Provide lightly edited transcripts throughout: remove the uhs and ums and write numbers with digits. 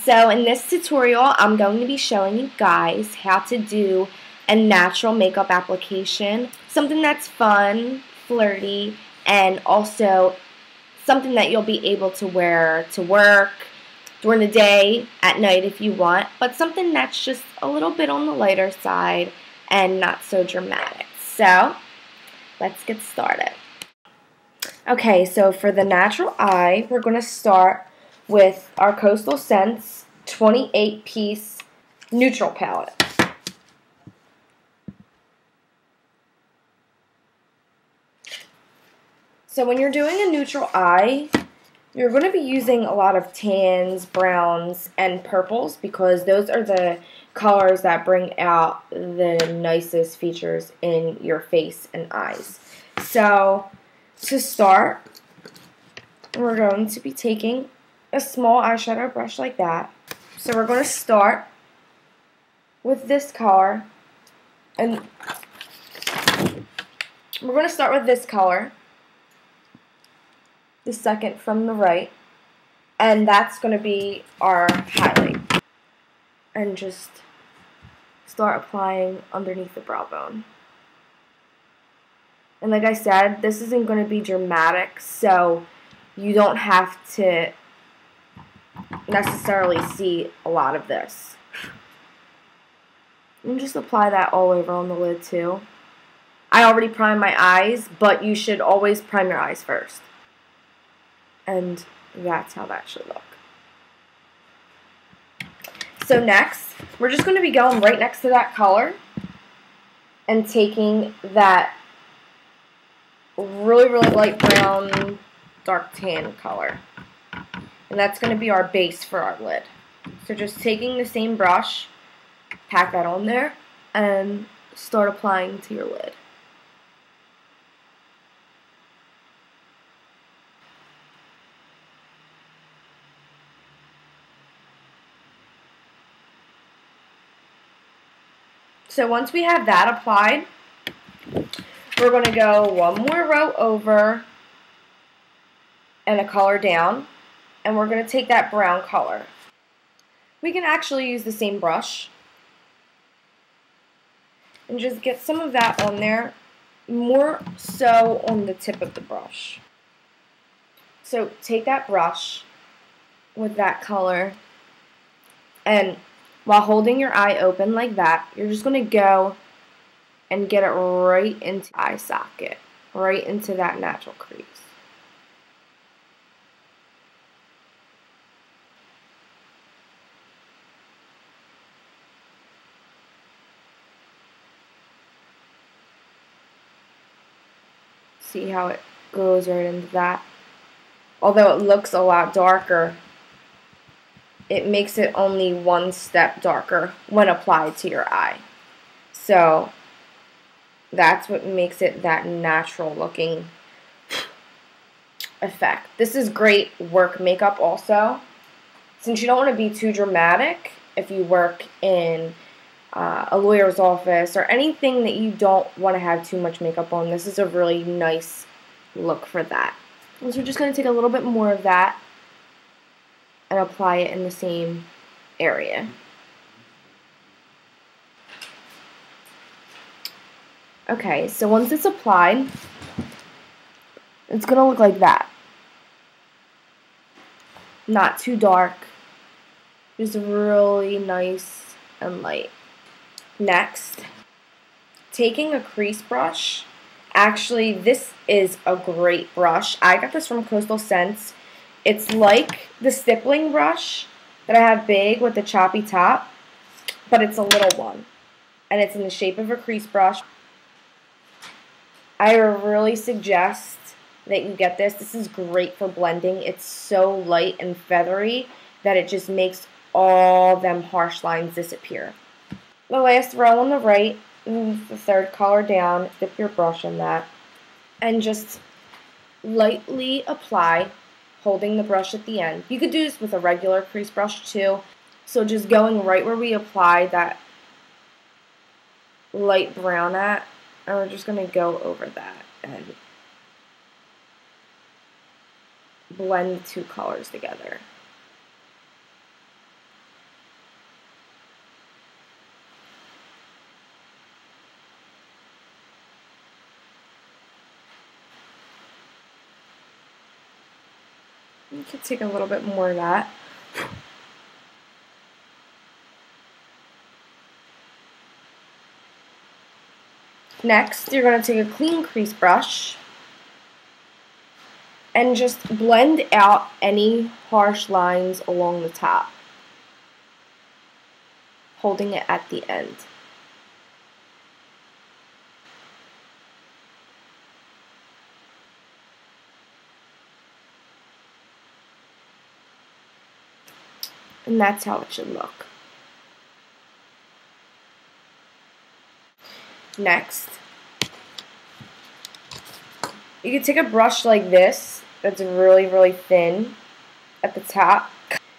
So in this tutorial, I'm going to be showing you guys how to do a natural makeup application. Something that's fun, flirty, and also something that you'll be able to wear to work, during the day, at night if you want, but something that's just a little bit on the lighter side and not so dramatic. So let's get started. Okay, so for the natural eye, we're going to start with our Coastal Scents 28-piece neutral palette. So when you're doing a neutral eye, you're going to be using a lot of tans, browns, and purples because those are the colors that bring out the nicest features in your face and eyes. So to start, we're going to be taking a small eyeshadow brush like that. So we're going to start with this color, and we're going to start with this color, the second from the right, and that's going to be our highlight. And just start applying underneath the brow bone. And like I said, this isn't going to be dramatic, so you don't have to necessarily see a lot of this. And just apply that all over on the lid too. I already primed my eyes, but you should always prime your eyes first. And that's how that should look. So next, we're just going to be going right next to that color and taking that really, really light brown, dark tan color. And that's going to be our base for our lid. So just taking the same brush, pack that on there, and start applying to your lid. So once we have that applied, we're going to go one more row over and a color down, and we're going to take that brown color. We can actually use the same brush and just get some of that on there, more so on the tip of the brush. So take that brush with that color, and while holding your eye open like that, you're just going to go and get it right into the eye socket, right into that natural crease. See how it goes right into that? Although it looks a lot darker, it makes it only one step darker when applied to your eye. So that's what makes it that natural looking effect. This is great work makeup also. Since you don't want to be too dramatic if you work in a lawyer's office or anything that you don't want to have too much makeup on, this is a really nice look for that. So we're just going to take a little bit more of that and apply it in the same area. Okay, so once it's applied, it's going to look like that. Not too dark, just really nice and light. Next, taking a crease brush. Actually, this is a great brush. I got this from Coastal Scents. It's like the stippling brush that I have big with the choppy top, but it's a little one. And it's in the shape of a crease brush. I really suggest that you get this. This is great for blending. It's so light and feathery that it just makes all them harsh lines disappear. The last row on the right, move the third color down, dip your brush in that, and just lightly apply, holding the brush at the end. You could do this with a regular crease brush too. So just going right where we applied that light brown at, and we're just going to go over that and blend the two colors together. You could take a little bit more of that. Next, you're going to take a clean crease brush and just blend out any harsh lines along the top, holding it at the end. And that's how it should look. Next, you can take a brush like this that's really, really thin at the top,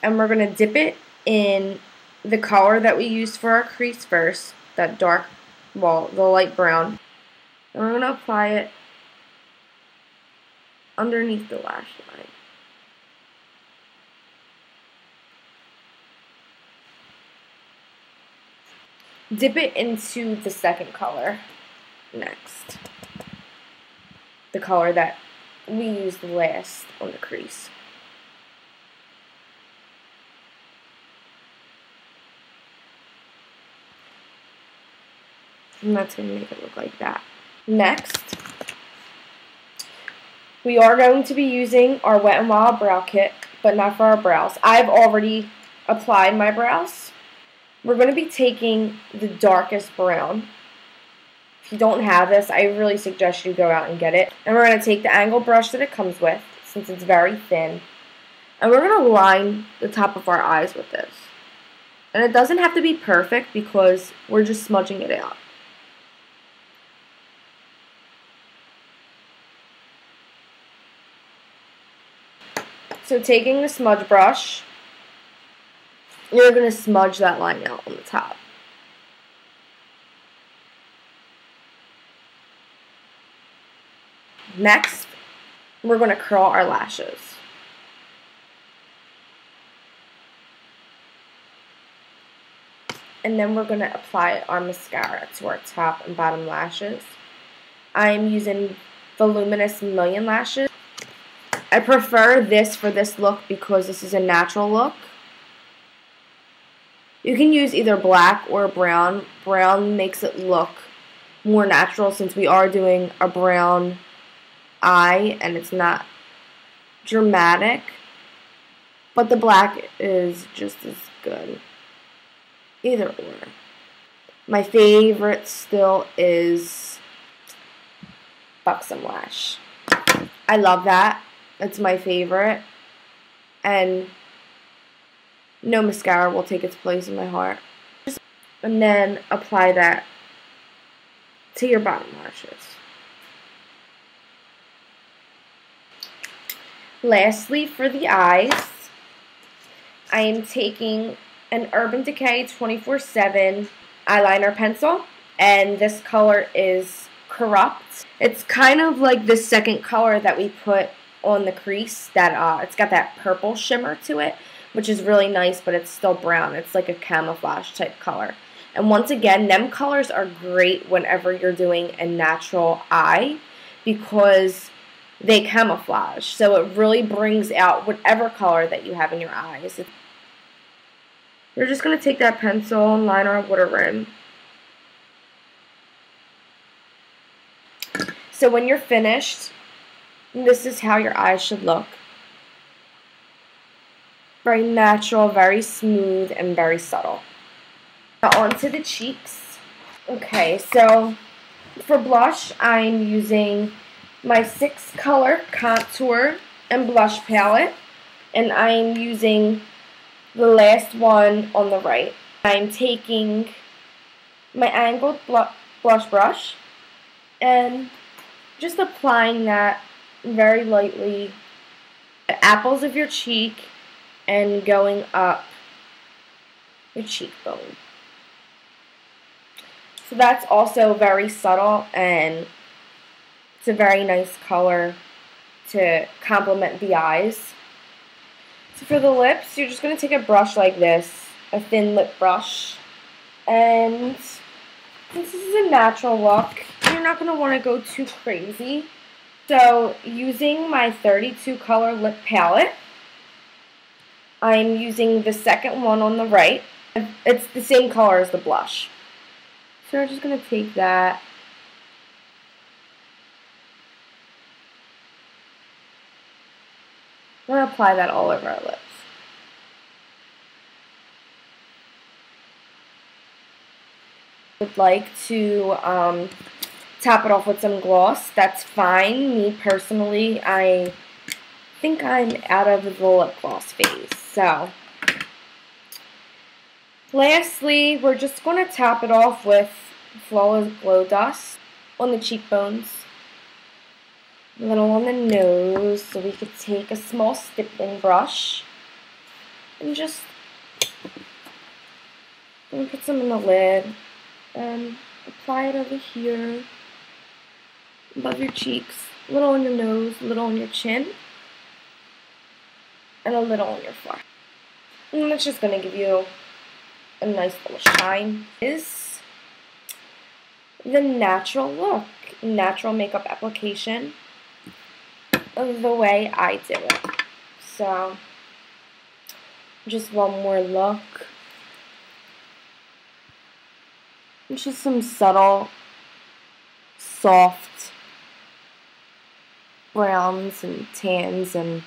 and we're going to dip it in the color that we used for our crease first, that dark, well, the light brown, and we're going to apply it underneath the lash line. Dip it into the second color next, the color that we used last on the crease. And that's going to make it look like that. Next, we are going to be using our Wet n Wild brow kit, but not for our brows. I've already applied my brows. We're going to be taking the darkest brown. If you don't have this, I really suggest you go out and get it. And we're going to take the angle brush that it comes with, since it's very thin, and we're going to line the top of our eyes with this. And it doesn't have to be perfect because we're just smudging it out. So taking the smudge brush, you're going to smudge that line out on the top. Next, we're going to curl our lashes. And then we're going to apply our mascara to our top and bottom lashes. I'm using Voluminous Million Lashes. I prefer this for this look because this is a natural look. You can use either black or brown. Brown makes it look more natural since we are doing a brown eye and it's not dramatic. But the black is just as good. Either or. My favorite still is Buxom Lash. I love that. It's my favorite. And no mascara will take its place in my heart. And then apply that to your bottom lashes. Lastly, for the eyes, I am taking an Urban Decay 24/7 eyeliner pencil, and this color is Corrupt. It's kind of like the second color that we put on the crease. That it's got that purple shimmer to it, which is really nice, but it's still brown. It's like a camouflage type color. And once again, them colors are great whenever you're doing a natural eye because they camouflage. So it really brings out whatever color that you have in your eyes. You're just going to take that pencil and line our water rim. So when you're finished, this is how your eyes should look. Very natural, very smooth, and very subtle. Now onto the cheeks. Okay, so for blush, I'm using my 6 color contour and blush palette, and I'm using the last one on the right. I'm taking my angled blush brush and just applying that very lightly at the apples of your cheek and going up your cheekbone. So that's also very subtle, and it's a very nice color to complement the eyes. So for the lips, you're just going to take a brush like this, a thin lip brush, and since this is a natural look, you're not going to want to go too crazy. So using my 32 color lip palette, I'm using the second one on the right. It's the same color as the blush. So we're just going to take that. I'm going to apply that all over our lips. Would like to tap it off with some gloss. That's fine. Me personally, I think I'm out of the lip gloss phase. So, lastly, we're just going to tap it off with Flawless Glow Dust on the cheekbones, a little on the nose, so we could take a small stippling brush and just put some in the lid and apply it over here, above your cheeks, a little on your nose, a little on your chin, and a little on your forehead. And that's just going to give you a nice little shine. This is the natural look, natural makeup application of the way I do it. So, just one more look. It's just some subtle, soft browns and tans and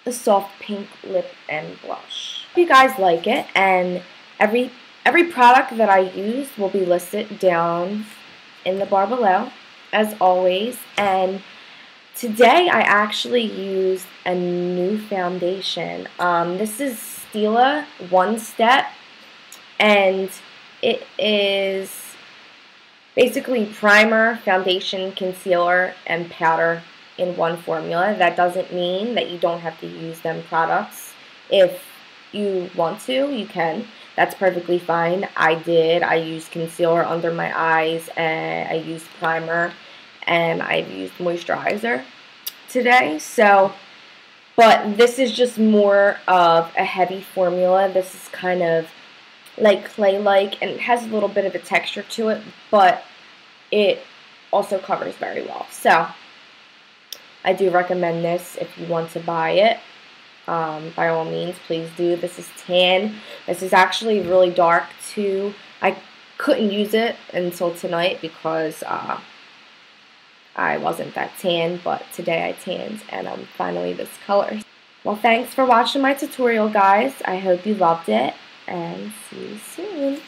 a soft pink lip and blush. If you guys like it, and every product that I use will be listed down in the bar below, as always. And today I actually used a new foundation. This is Stila One Step, and it is basically primer, foundation, concealer, and powder in one formula. That doesn't mean that you don't have to use them products. If you want to, you can. That's perfectly fine. I did. I used concealer under my eyes, and I used primer, and I've used moisturizer today. So, but this is just more of a heavy formula. This is kind of like clay-like, and it has a little bit of a texture to it, but it also covers very well. So, I do recommend this if you want to buy it. By all means, please do. This is tan. This is actually really dark too. I couldn't use it until tonight because I wasn't that tan, but today I tanned and I'm finally this color. Well, thanks for watching my tutorial, guys. I hope you loved it, and see you soon.